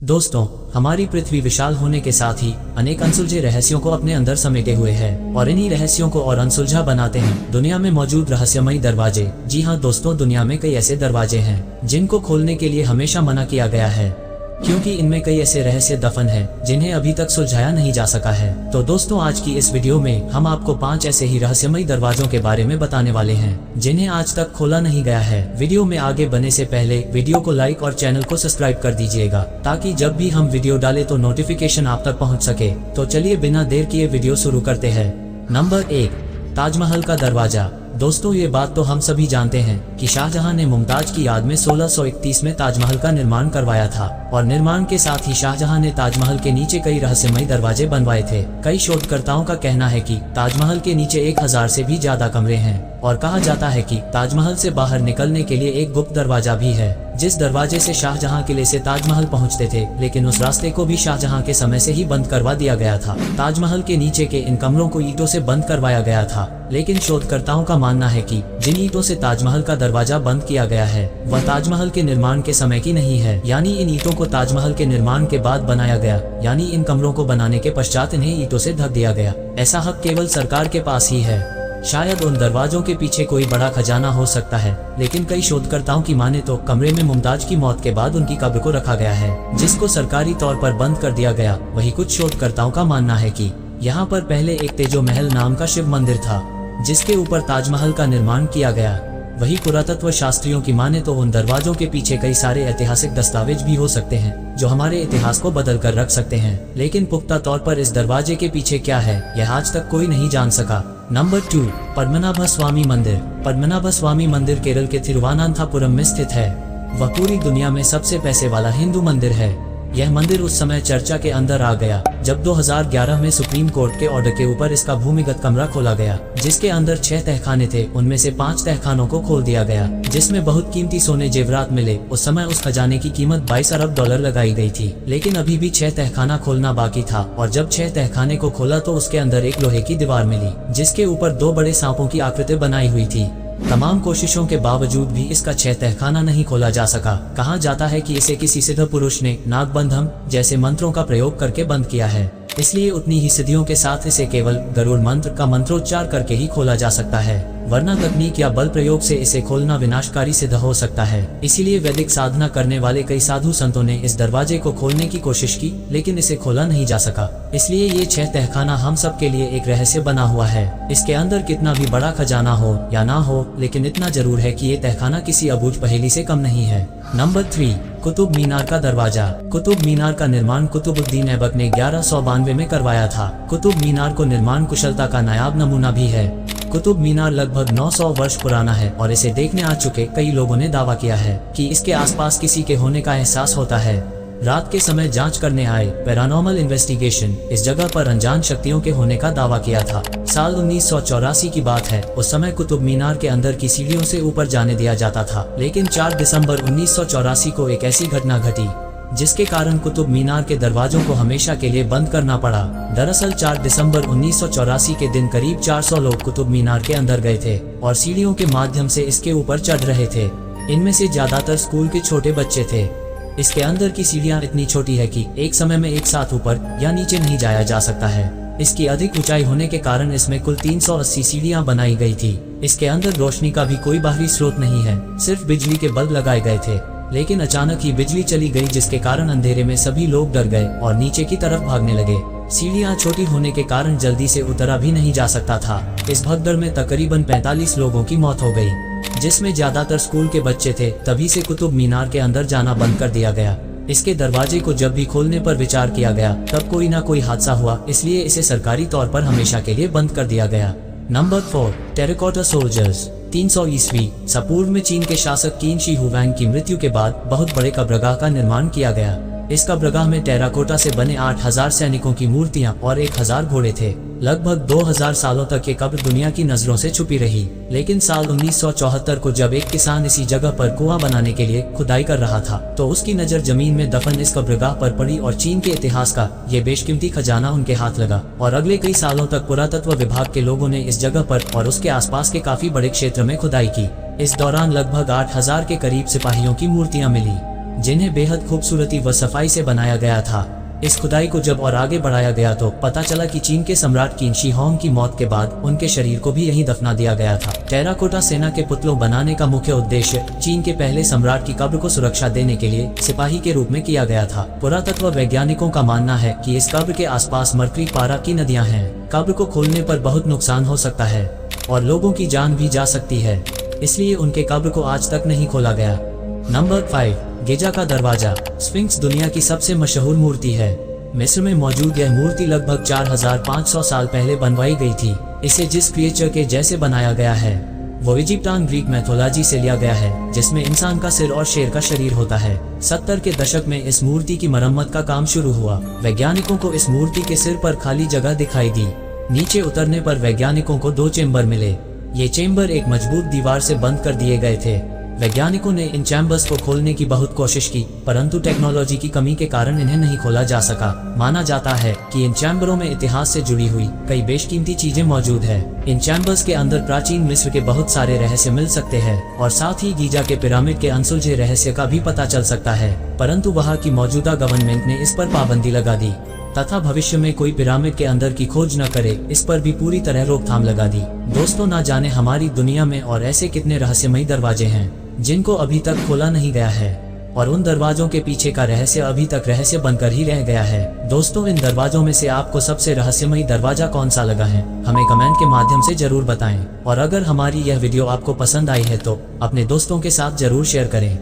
दोस्तों, हमारी पृथ्वी विशाल होने के साथ ही अनेक अनसुलझे रहस्यों को अपने अंदर समेटे हुए है और इन्हीं रहस्यों को और अनसुलझा बनाते हैं दुनिया में मौजूद रहस्यमयी दरवाजे। जी हाँ दोस्तों, दुनिया में कई ऐसे दरवाजे हैं जिनको खोलने के लिए हमेशा मना किया गया है, क्योंकि इनमें कई ऐसे रहस्य दफन हैं जिन्हें अभी तक सुलझाया नहीं जा सका है। तो दोस्तों, आज की इस वीडियो में हम आपको 5 ऐसे ही रहस्यमयी दरवाजों के बारे में बताने वाले हैं जिन्हें आज तक खोला नहीं गया है। वीडियो में आगे बढ़ने से पहले वीडियो को लाइक और चैनल को सब्सक्राइब कर दीजिएगा ताकि जब भी हम वीडियो डालें तो नोटिफिकेशन आप तक पहुँच सके। तो चलिए बिना देर किए वीडियो शुरू करते हैं। नंबर 1, ताजमहल का दरवाजा। दोस्तों, ये बात तो हम सभी जानते हैं कि शाहजहां ने मुमताज की याद में 1631 में ताजमहल का निर्माण करवाया था और निर्माण के साथ ही शाहजहां ने ताजमहल के नीचे कई रहस्यमयी दरवाजे बनवाए थे। कई शोधकर्ताओं का कहना है कि ताजमहल के नीचे 1000 से भी ज्यादा कमरे हैं और कहा जाता है कि ताजमहल से बाहर निकलने के लिए एक गुप्त दरवाजा भी है, जिस दरवाजे से शाहजहां किले से ताजमहल पहुंचते थे, लेकिन उस रास्ते को भी शाहजहां के समय से ही बंद करवा दिया गया था। ताजमहल के नीचे के इन कमरों को ईंटों से बंद करवाया गया था, लेकिन शोधकर्ताओं का मानना है कि जिन ईंटों से ताजमहल का दरवाजा बंद किया गया है वह ताजमहल के निर्माण के समय की नहीं है, यानी इन ईंटों को ताजमहल के निर्माण के बाद बनाया गया, यानी इन कमरों को बनाने के पश्चात इन्हें ईंटों से ढक दिया गया। ऐसा हक केवल सरकार के पास ही है। शायद उन दरवाजों के पीछे कोई बड़ा खजाना हो सकता है, लेकिन कई शोधकर्ताओं की माने तो कमरे में मुमताज की मौत के बाद उनकी कब्र को रखा गया है, जिसको सरकारी तौर पर बंद कर दिया गया। वही कुछ शोधकर्ताओं का मानना है कि यहाँ पर पहले एक तेजो महल नाम का शिव मंदिर था जिसके ऊपर ताजमहल का निर्माण किया गया। वही पुरातत्व शास्त्रियों की माने तो उन दरवाजों के पीछे कई सारे ऐतिहासिक दस्तावेज भी हो सकते हैं जो हमारे इतिहास को बदल कर रख सकते हैं, लेकिन पुख्ता तौर पर इस दरवाजे के पीछे क्या है यह आज तक कोई नहीं जान सका। नंबर 2, पद्मनाभ स्वामी मंदिर। पद्मनाभ स्वामी मंदिर केरल के तिरुवनंतपुरम में स्थित है। वह पूरी दुनिया में सबसे पैसे वाला हिंदू मंदिर है। यह मंदिर उस समय चर्चा के अंदर आ गया जब 2011 में सुप्रीम कोर्ट के ऑर्डर के ऊपर इसका भूमिगत कमरा खोला गया, जिसके अंदर 6 तहखाने थे। उनमें से 5 तहखानों को खोल दिया गया, जिसमें बहुत कीमती सोने जेवरात मिले। उस समय उस खजाने की कीमत 22 अरब डॉलर लगाई गई थी, लेकिन अभी भी 6 तहखाना खोलना बाकी था। और जब 6 तहखाने को खोला तो उसके अंदर एक लोहे की दीवार मिली जिसके ऊपर 2 बड़े सांपों की आकृति बनाई हुई थी। तमाम कोशिशों के बावजूद भी इसका 6 तहखाना नहीं खोला जा सका। कहा जाता है कि इसे किसी सिद्ध पुरुष ने नागबंधम जैसे मंत्रों का प्रयोग करके बंद किया है, इसलिए उतनी ही सिद्धियों के साथ इसे केवल गरुड़ मंत्र का मंत्रोच्चार करके ही खोला जा सकता है, वरना तकनीक या बल प्रयोग से इसे खोलना विनाशकारी सिद्ध हो सकता है। इसीलिए वैदिक साधना करने वाले कई साधु संतों ने इस दरवाजे को खोलने की कोशिश की, लेकिन इसे खोला नहीं जा सका। इसलिए ये 6 तहखाना हम सब के लिए एक रहस्य बना हुआ है। इसके अंदर कितना भी बड़ा खजाना हो या ना हो, लेकिन इतना जरूर है कि ये तहखाना किसी अबूझ पहेली से कम नहीं है। नंबर 3, कुतुब मीनार का दरवाजा। कुतुब मीनार का निर्माण कुतुबुद्दीन ऐबक ने 1192 में करवाया था। कुतुब मीनार को निर्माण कुशलता का नायाब नमूना भी है। कुतुब मीनार लगभग 900 वर्ष पुराना है और इसे देखने आ चुके कई लोगों ने दावा किया है कि इसके आसपास किसी के होने का एहसास होता है। रात के समय जांच करने आए पैरानॉर्मल इन्वेस्टिगेशन इस जगह पर अनजान शक्तियों के होने का दावा किया था। साल 1984 की बात है। उस समय कुतुब मीनार के अंदर की सीढ़ियों से ऊपर जाने दिया जाता था, लेकिन 4 दिसंबर 1984 को एक ऐसी घटना घटी जिसके कारण कुतुब मीनार के दरवाजों को हमेशा के लिए बंद करना पड़ा। दरअसल 4 दिसंबर 1984 के दिन करीब 400 लोग कुतुब मीनार के अंदर गए थे और सीढ़ियों के माध्यम से इसके ऊपर चढ़ रहे थे। इनमें से ज्यादातर स्कूल के छोटे बच्चे थे। इसके अंदर की सीढ़ियां इतनी छोटी है कि एक समय में एक साथ ऊपर या नीचे नहीं जाया जा सकता है। इसकी अधिक ऊंचाई होने के कारण इसमें कुल 380 सीढ़ियां बनाई गई थी। इसके अंदर रोशनी का भी कोई बाहरी स्रोत नहीं है, सिर्फ बिजली के बल्ब लगाए गए थे। लेकिन अचानक ही बिजली चली गई, जिसके कारण अंधेरे में सभी लोग डर गए और नीचे की तरफ भागने लगे। सीढ़ियां छोटी होने के कारण जल्दी से उतरा भी नहीं जा सकता था। इस भगदड़ में तकरीबन 45 लोगों की मौत हो गई, जिसमें ज्यादातर स्कूल के बच्चे थे। तभी से कुतुब मीनार के अंदर जाना बंद कर दिया गया। इसके दरवाजे को जब भी खोलने पर विचार किया गया तब कोई ना कोई हादसा हुआ, इसलिए इसे सरकारी तौर पर हमेशा के लिए बंद कर दिया गया। Number 4, terracotta soldiers. 300 ईस्वी पूर्व में चीन के शासक किन शी हुआंग की मृत्यु के बाद बहुत बड़े कब्रगाह का निर्माण किया गया। इस कब्रगाह में टेराकोटा से बने 8000 सैनिकों की मूर्तियां और 1000 घोड़े थे। लगभग 2000 सालों तक ये कब्र दुनिया की नजरों से छुपी रही, लेकिन साल 1974 को जब एक किसान इसी जगह पर कुआं बनाने के लिए खुदाई कर रहा था तो उसकी नजर जमीन में दफन इस कब्रगाह पर पड़ी और चीन के इतिहास का ये बेशकीमती खजाना उनके हाथ लगा। और अगले कई सालों तक पुरातत्व विभाग के लोगों ने इस जगह पर और उसके आसपास के काफी बड़े क्षेत्र में खुदाई की। इस दौरान लगभग 8000 के करीब सिपाहियों की मूर्तियां मिली। जिन्हें बेहद खूबसूरती व सफाई से बनाया गया था। इस खुदाई को जब और आगे बढ़ाया गया तो पता चला कि चीन के सम्राट किन शी होंग की मौत के बाद उनके शरीर को भी यहीं दफना दिया गया था। टेराकोटा सेना के पुतलों बनाने का मुख्य उद्देश्य चीन के पहले सम्राट की कब्र को सुरक्षा देने के लिए सिपाही के रूप में किया गया था। पुरातत्व वैज्ञानिकों का मानना है कि इस कब्र के आसपास मरकरी पारा की नदियां हैं। कब्र को खोलने पर बहुत नुकसान हो सकता है और लोगों की जान भी जा सकती है, इसलिए उनके कब्र को आज तक नहीं खोला गया। नंबर 5, गिजा का दरवाजा। स्फिंक्स दुनिया की सबसे मशहूर मूर्ति है। मिस्र में मौजूद यह मूर्ति लगभग 4500 साल पहले बनवाई गई थी। इसे जिस क्रिएचर के जैसे बनाया गया है वो इजिप्टान ग्रीक मैथोलॉजी से लिया गया है, जिसमें इंसान का सिर और शेर का शरीर होता है। 70 के दशक में इस मूर्ति की मरम्मत का काम शुरू हुआ। वैज्ञानिकों को इस मूर्ति के सिर पर खाली जगह दिखाई दी। नीचे उतरने पर वैज्ञानिकों को 2 चेम्बर मिले। ये चेम्बर एक मजबूत दीवार से बंद कर दिए गए थे। वैज्ञानिकों ने इन चैम्बर्स को खोलने की बहुत कोशिश की, परंतु टेक्नोलॉजी की कमी के कारण इन्हें नहीं खोला जा सका। माना जाता है कि इन चैम्बरों में इतिहास से जुड़ी हुई कई बेशकीमती चीजें मौजूद है। इन चैम्बर्स के अंदर प्राचीन मिस्र के बहुत सारे रहस्य मिल सकते हैं और साथ ही गीजा के पिरामिड के अनसुलझे रहस्य का भी पता चल सकता है, परंतु वहाँ की मौजूदा गवर्नमेंट ने इस पर पाबंदी लगा दी तथा भविष्य में कोई पिरामिड के अंदर की खोज न करे, इस पर भी पूरी तरह रोकथाम लगा दी। दोस्तों, ना जाने हमारी दुनिया में और ऐसे कितने रहस्यमयी दरवाजे हैं जिनको अभी तक खोला नहीं गया है और उन दरवाजों के पीछे का रहस्य अभी तक रहस्य बनकर ही रह गया है। दोस्तों, इन दरवाजों में से आपको सबसे रहस्यमयी दरवाजा कौन सा लगा है, हमें कमेंट के माध्यम से जरूर बताएं। और अगर हमारी यह वीडियो आपको पसंद आई है तो अपने दोस्तों के साथ जरूर शेयर करें।